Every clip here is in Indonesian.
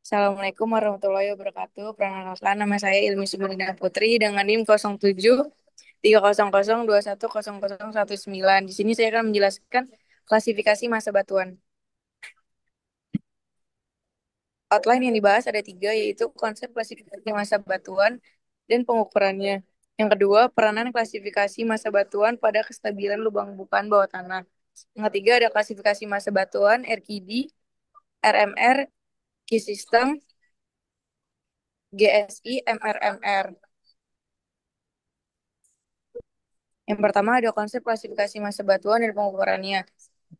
Assalamualaikum warahmatullahi wabarakatuh. Perkenalkan, nama saya Ilmi Subrina Putri dengan NIM 07 300212119. Di sini saya akan menjelaskan klasifikasi masa batuan. Outline yang dibahas ada tiga, yaitu konsep klasifikasi masa batuan dan pengukurannya. Yang kedua, peranan klasifikasi masa batuan pada kestabilan lubang bukaan bawah tanah. Yang ketiga, ada klasifikasi masa batuan, RKD, RMR, Key System, GSI, MRMR. Yang pertama ada konsep klasifikasi massa batuan dan pengukurannya,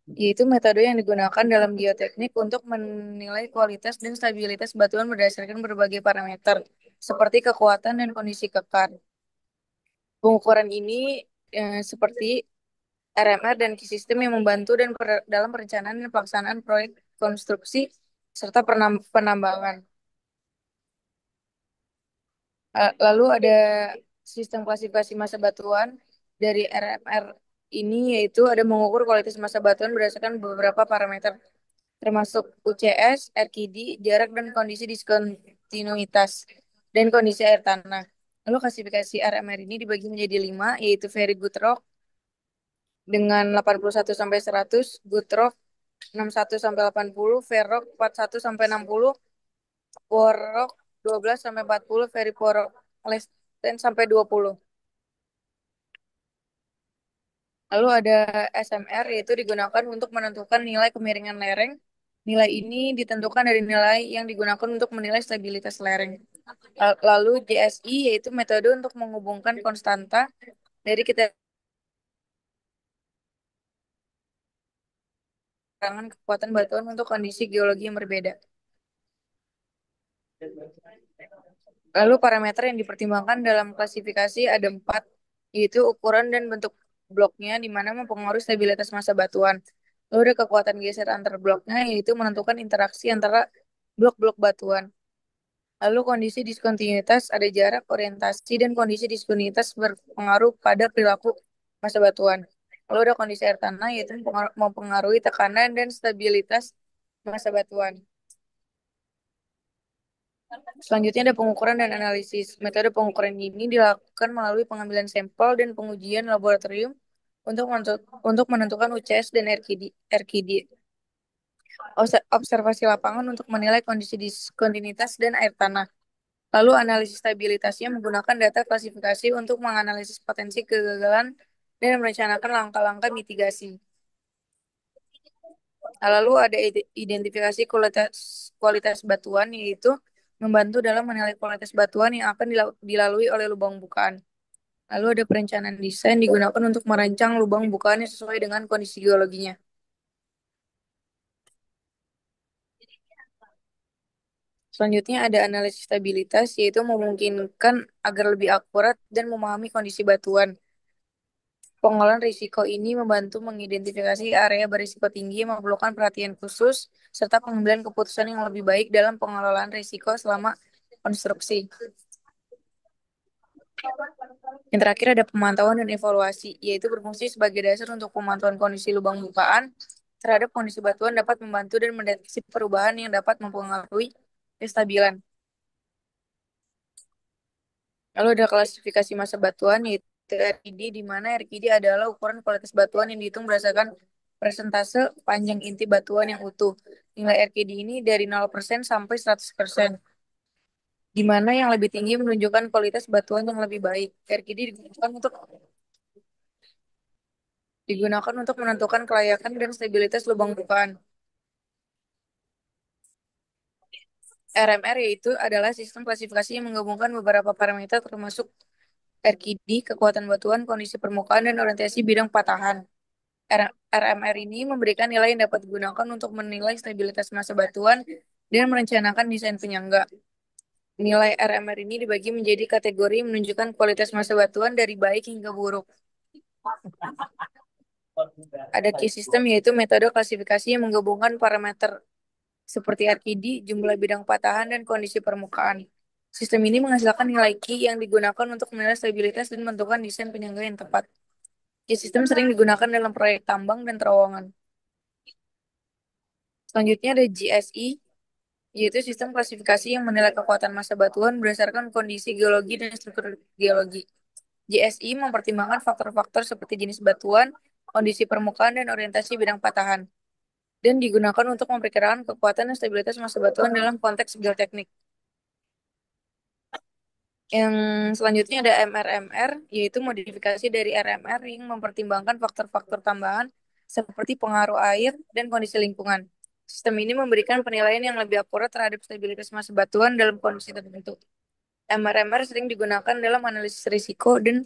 yaitu metode yang digunakan dalam geoteknik untuk menilai kualitas dan stabilitas batuan berdasarkan berbagai parameter, seperti kekuatan dan kondisi kekar. Pengukuran ini seperti RMR dan key system yang membantu dalam perencanaan dan pelaksanaan proyek konstruksi serta penambangan. Lalu ada sistem klasifikasi massa batuan dari RMR ini, yaitu ada mengukur kualitas massa batuan berdasarkan beberapa parameter termasuk UCS, RKD, jarak dan kondisi diskontinuitas dan kondisi air tanah. Lalu klasifikasi RMR ini dibagi menjadi 5, yaitu Very Good Rock dengan 81 sampai 100, Good Rock 61 sampai 80, Fair Rock 41 sampai 60, Poor Rock 12 sampai 40, Very Poor Rock less than sampai 20. Lalu ada SMR, yaitu digunakan untuk menentukan nilai kemiringan lereng. Nilai ini ditentukan dari nilai yang digunakan untuk menilai stabilitas lereng. Lalu JSI, yaitu metode untuk menghubungkan konstanta dari keterangan kekuatan batuan untuk kondisi geologi yang berbeda. Lalu parameter yang dipertimbangkan dalam klasifikasi ada 4, yaitu ukuran dan bentuk bloknya, di mana mempengaruhi stabilitas massa batuan. Lalu ada kekuatan geser antar bloknya, yaitu menentukan interaksi antara blok-blok batuan. Lalu kondisi diskontinuitas ada jarak, orientasi, dan kondisi diskontinuitas berpengaruh pada perilaku massa batuan. Lalu ada kondisi air tanah, yaitu mempengaruhi tekanan dan stabilitas massa batuan. Selanjutnya ada pengukuran dan analisis. Metode pengukuran ini dilakukan melalui pengambilan sampel dan pengujian laboratorium untuk menentukan UCS dan RKD. Observasi lapangan untuk menilai kondisi diskontinuitas dan air tanah. Lalu analisis stabilitasnya menggunakan data klasifikasi untuk menganalisis potensi kegagalan dan merencanakan langkah-langkah mitigasi. Lalu ada identifikasi kualitas batuan, yaitu membantu dalam menilai kualitas batuan yang akan dilalui oleh lubang bukaan. Lalu ada perencanaan desain digunakan untuk merancang lubang bukaan yang sesuai dengan kondisi geologinya. Selanjutnya ada analisis stabilitas, yaitu memungkinkan agar lebih akurat dan memahami kondisi batuan. Pengolahan risiko ini membantu mengidentifikasi area berisiko tinggi yang memerlukan perhatian khusus, serta pengambilan keputusan yang lebih baik dalam pengelolaan risiko selama konstruksi. Yang terakhir ada pemantauan dan evaluasi, yaitu berfungsi sebagai dasar untuk pemantauan kondisi lubang bukaan terhadap kondisi batuan, dapat membantu dan mendeteksi perubahan yang dapat mempengaruhi kestabilan. Lalu ada klasifikasi massa batuan, yaitu RKD, di mana RKD adalah ukuran kualitas batuan yang dihitung berdasarkan persentase panjang inti batuan yang utuh. Nilai RKD ini dari 0% sampai 100%, di mana yang lebih tinggi menunjukkan kualitas batuan yang lebih baik. RKD digunakan untuk menentukan kelayakan dan stabilitas lubang bukaan. RMR yaitu adalah sistem klasifikasi yang menggabungkan beberapa parameter termasuk RKD, kekuatan batuan, kondisi permukaan, dan orientasi bidang patahan. RMR ini memberikan nilai yang dapat digunakan untuk menilai stabilitas massa batuan dan merencanakan desain penyangga. Nilai RMR ini dibagi menjadi kategori menunjukkan kualitas massa batuan dari baik hingga buruk. Ada key system, yaitu metode klasifikasi yang menggabungkan parameter seperti RKD, jumlah bidang patahan, dan kondisi permukaan. Sistem ini menghasilkan nilai key yang digunakan untuk menilai stabilitas dan menentukan desain penyangga yang tepat. Key system sering digunakan dalam proyek tambang dan terowongan. Selanjutnya ada GSI, yaitu sistem klasifikasi yang menilai kekuatan massa batuan berdasarkan kondisi geologi dan struktur geologi. JSI mempertimbangkan faktor-faktor seperti jenis batuan, kondisi permukaan, dan orientasi bidang patahan, dan digunakan untuk memperkirakan kekuatan dan stabilitas massa batuan dalam konteks geoteknik. Yang selanjutnya ada MRMR, yaitu modifikasi dari RMR yang mempertimbangkan faktor-faktor tambahan seperti pengaruh air dan kondisi lingkungan. Sistem ini memberikan penilaian yang lebih akurat terhadap stabilitas massa batuan dalam kondisi tertentu. MRMR sering digunakan dalam analisis risiko dan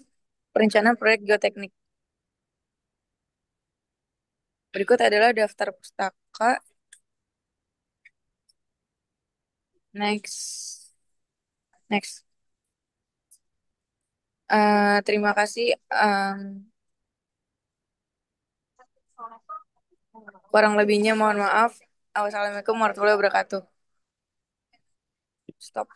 perencanaan proyek geoteknik. Berikut adalah daftar pustaka. Next. Next. Terima kasih. Kurang lebihnya mohon maaf. Wassalamualaikum warahmatullahi wabarakatuh. Stop.